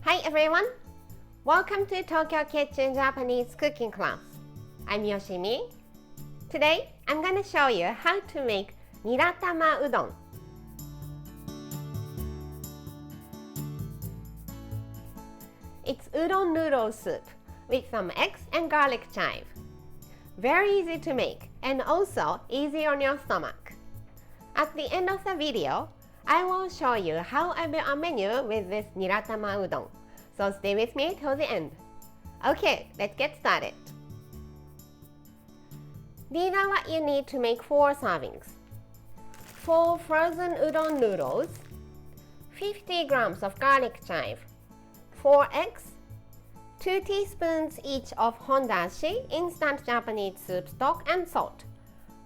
Hi everyone! Welcome to Tokyo Kitchen Japanese cooking class. I'm Yoshimi. Today, I'm going to show you how to make niratama udon. It's udon noodle soup with some eggs and garlic chive. Very easy to make and also easy on your stomach. At the end of the video, I will show you how I build a menu with this niratama udon. So stay with me till the end. Okay, let's get started. These are what you need to make 4 servings. 4 frozen udon noodles, 50 grams of garlic chive, 4 eggs, 2 teaspoons each of hondashi instant Japanese soup stock and salt,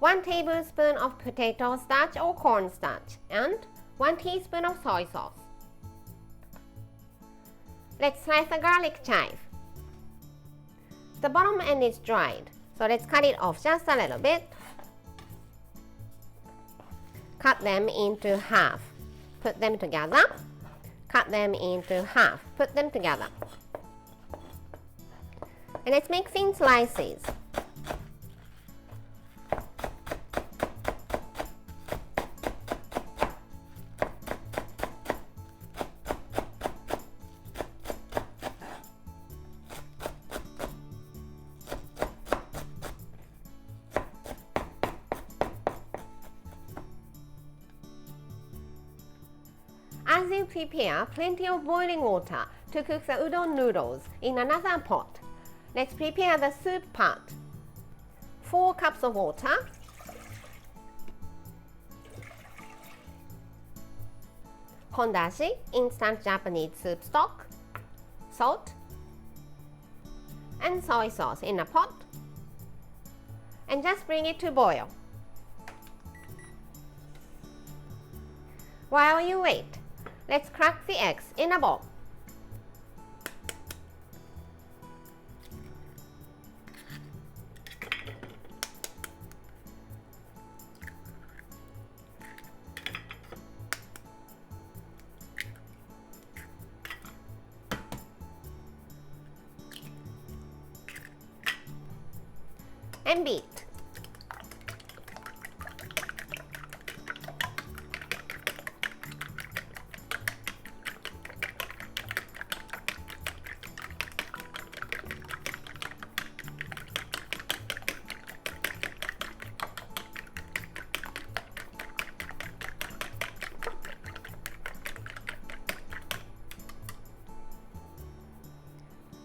1 tablespoon of potato starch or cornstarch, and 1 teaspoon of soy sauce. Let's slice the garlic chive. The bottom end is dried, so let's cut it off just a little bit. Cut them into half. Put them together. Cut them into half. Put them together. And let's make thin slices. As you prepare plenty of boiling water to cook the udon noodles in another pot, let's prepare the soup part. 4 cups of water, hondashi instant Japanese soup stock, salt, and soy sauce in a pot, and just bring it to boil. While you wait, let's crack the eggs in a bowl. And beat.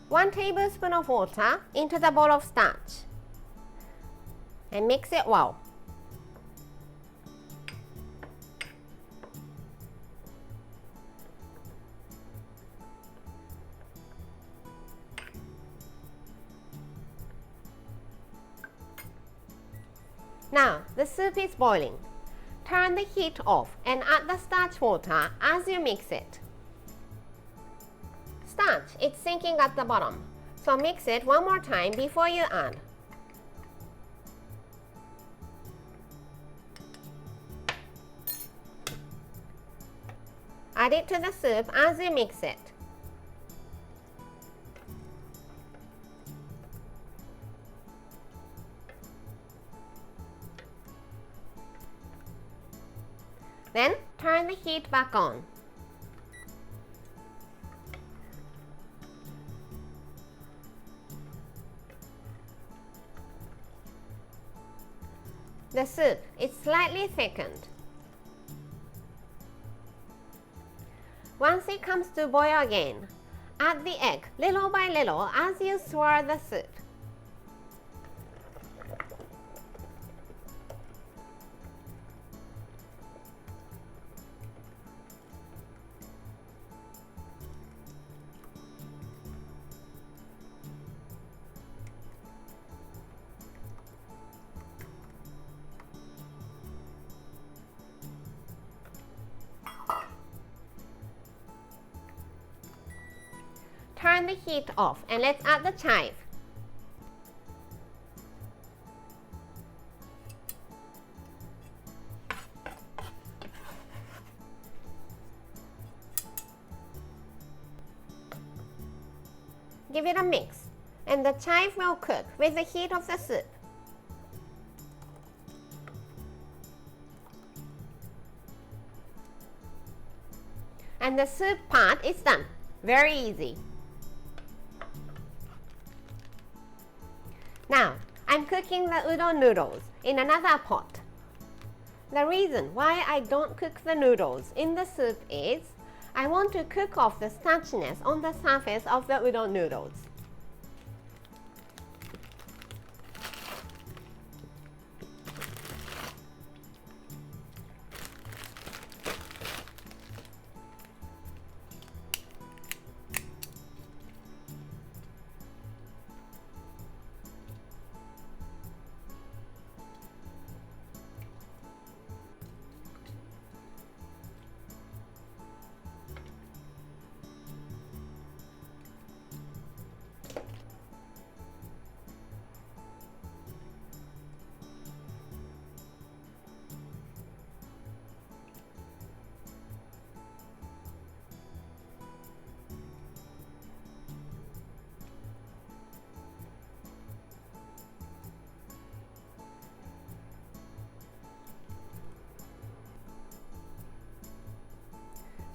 One tablespoon of water into the bowl of starch and mix it well. Now the soup is boiling. Turn the heat off and add the starch water as you mix it. Starch, it's sinking at the bottom, so mix it one more time before you add. Add it to the soup as you mix it. Then turn the heat back on. The soup is slightly thickened. Once it comes to boil again, add the egg little by little as you swirl the soup. Turn the heat off and let's add the chive. Give it a mix, and the chive will cook with the heat of the soup. And the soup part is done. Very easy. Now, I'm cooking the udon noodles in another pot. The reason why I don't cook the noodles in the soup is I want to cook off the starchiness on the surface of the udon noodles.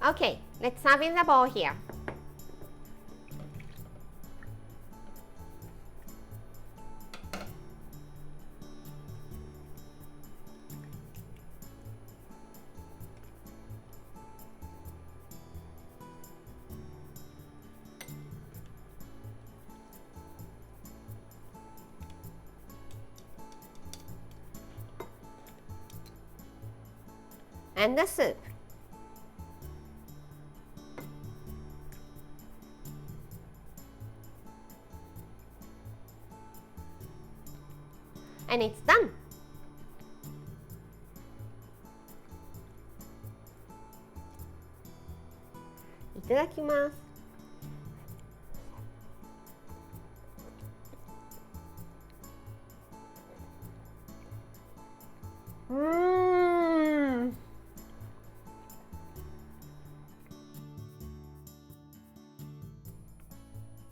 Okay, let's serve in the bowl here. And the soup. And it's done. Itadakimasu.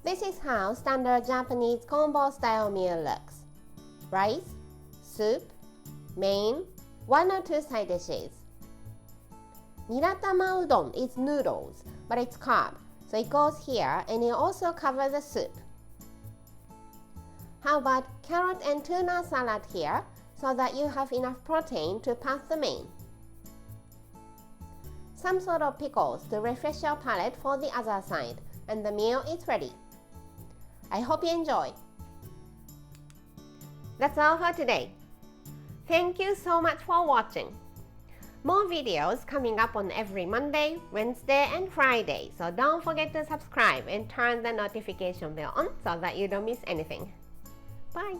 This is how standard Japanese combo style meal looks. Rice, soup, main, 1 or 2 side dishes. Niratama udon is noodles, but it's carb, so it goes here and it also covers the soup. How about carrot and tuna salad here, so that you have enough protein to pass the main. Some sort of pickles to refresh your palate for the other side, and the meal is ready. I hope you enjoy. That's all for today. Thank you so much for watching. More videos coming up on every Monday, Wednesday, and Friday, so don't forget to subscribe and turn the notification bell on so that you don't miss anything. Bye!